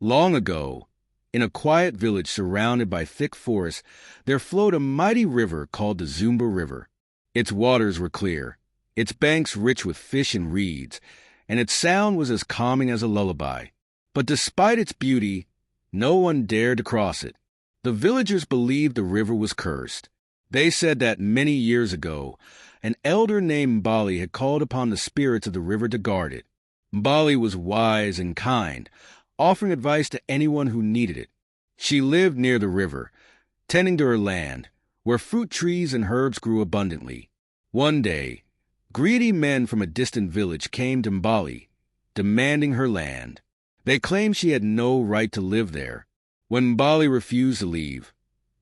Long ago, in a quiet village surrounded by thick forests, there flowed a mighty river called the Zumba River. Its waters were clear, its banks rich with fish and reeds, and its sound was as calming as a lullaby. But despite its beauty, no one dared to cross it. The villagers believed the river was cursed. They said that many years ago, an elder named Mbali had called upon the spirits of the river to guard it. Mbali was wise and kind, offering advice to anyone who needed it. She lived near the river, tending to her land, where fruit trees and herbs grew abundantly. One day, greedy men from a distant village came to Mbali, demanding her land. They claimed she had no right to live there. When Mbali refused to leave,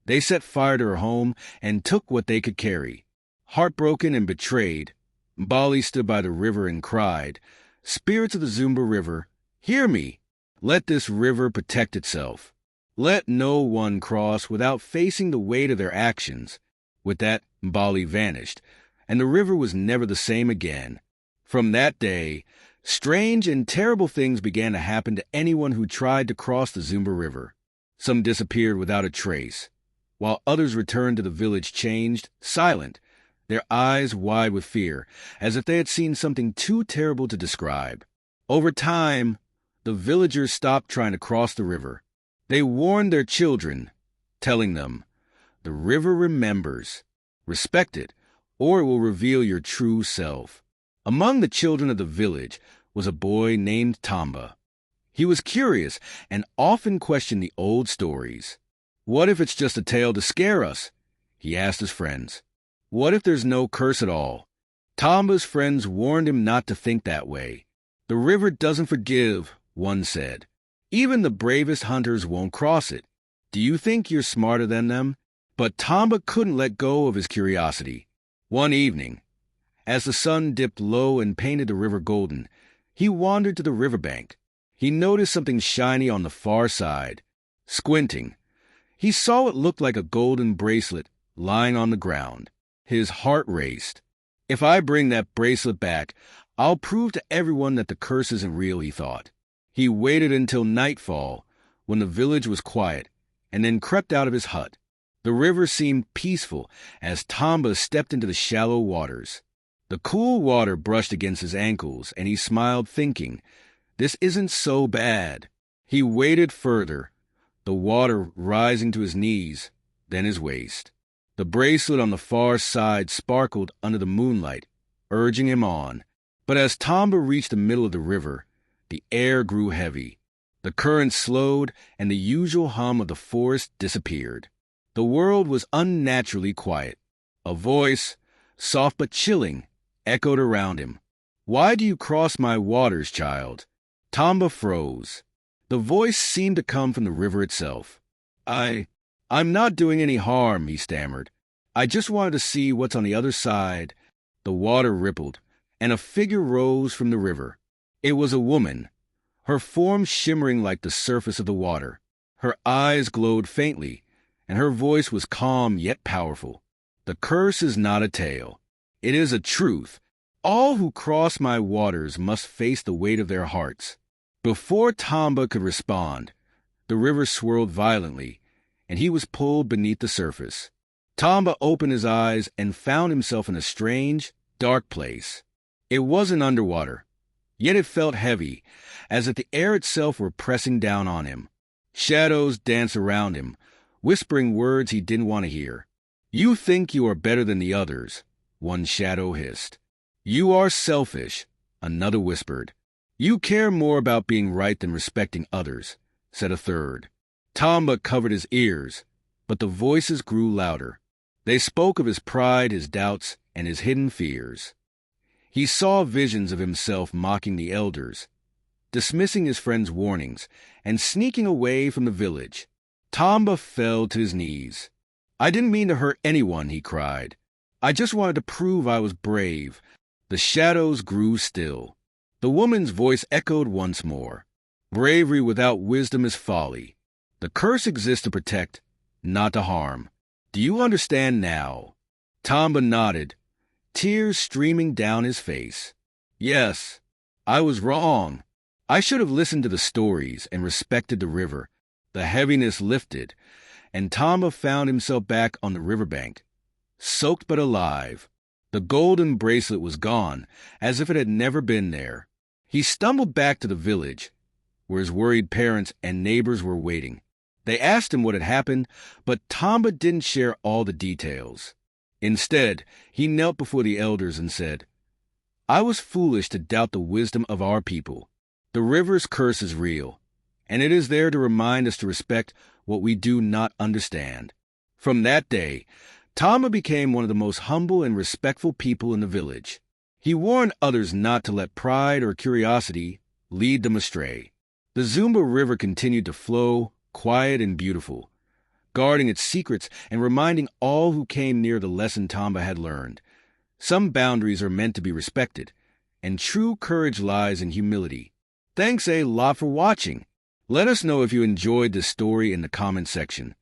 they set fire to her home and took what they could carry. Heartbroken and betrayed, Mbali stood by the river and cried, "Spirits of the Zumba River, hear me! Let this river protect itself. Let no one cross without facing the weight of their actions." With that, Mbali vanished, and the river was never the same again. From that day, strange and terrible things began to happen to anyone who tried to cross the Zumba River. Some disappeared without a trace, while others returned to the village changed, silent, their eyes wide with fear, as if they had seen something too terrible to describe. Over time, the villagers stopped trying to cross the river. They warned their children, telling them, "The river remembers. Respect it, or it will reveal your true self." Among the children of the village was a boy named Tamba. He was curious and often questioned the old stories. "What if it's just a tale to scare us?" he asked his friends. "What if there's no curse at all?" Tamba's friends warned him not to think that way. "The river doesn't forgive," one said. "Even the bravest hunters won't cross it. Do you think you're smarter than them?" But Tamba couldn't let go of his curiosity. One evening, as the sun dipped low and painted the river golden, he wandered to the riverbank. He noticed something shiny on the far side. Squinting, he saw what looked like a golden bracelet lying on the ground. His heart raced. "If I bring that bracelet back, I'll prove to everyone that the curse isn't real," he thought. He waited until nightfall, when the village was quiet, and then crept out of his hut. The river seemed peaceful as Tamba stepped into the shallow waters. The cool water brushed against his ankles, and he smiled, thinking, "This isn't so bad." He waded further, the water rising to his knees, then his waist. The bracelet on the far side sparkled under the moonlight, urging him on. But as Tamba reached the middle of the river, the air grew heavy. The current slowed, and the usual hum of the forest disappeared. The world was unnaturally quiet. A voice, soft but chilling, echoed around him. "Why do you cross my waters, child?" Tamba froze. The voice seemed to come from the river itself. I'm not doing any harm," he stammered. "I just wanted to see what's on the other side." The water rippled, and a figure rose from the river. It was a woman, her form shimmering like the surface of the water. Her eyes glowed faintly, and her voice was calm yet powerful. "The curse is not a tale. It is a truth. All who cross my waters must face the weight of their hearts." Before Tamba could respond, the river swirled violently, and he was pulled beneath the surface. Tamba opened his eyes and found himself in a strange, dark place. It wasn't underwater, yet it felt heavy, as if the air itself were pressing down on him. Shadows danced around him, whispering words he didn't want to hear. "You think you are better than the others," one shadow hissed. "You are selfish," another whispered. "You care more about being right than respecting others," said a third. Tamba covered his ears, but the voices grew louder. They spoke of his pride, his doubts, and his hidden fears. He saw visions of himself mocking the elders, dismissing his friends' warnings, and sneaking away from the village. Tamba fell to his knees. "I didn't mean to hurt anyone," he cried. "I just wanted to prove I was brave." The shadows grew still. The woman's voice echoed once more. "Bravery without wisdom is folly. The curse exists to protect, not to harm. Do you understand now?" Tamba nodded, tears streaming down his face. "Yes, I was wrong. I should have listened to the stories and respected the river. The heaviness lifted, and Tamba found himself back on the riverbank, soaked but alive. The golden bracelet was gone, as if it had never been there. He stumbled back to the village, where his worried parents and neighbors were waiting. They asked him what had happened, but Tamba didn't share all the details. Instead, he knelt before the elders and said, "I was foolish to doubt the wisdom of our people. The river's curse is real, and it is there to remind us to respect what we do not understand." From that day, Tamba became one of the most humble and respectful people in the village. He warned others not to let pride or curiosity lead them astray. The Zumba River continued to flow, quiet and beautiful, guarding its secrets and reminding all who came near the lesson Tamba had learned. Some boundaries are meant to be respected, and true courage lies in humility. Thanks a lot for watching. Let us know if you enjoyed this story in the comment section.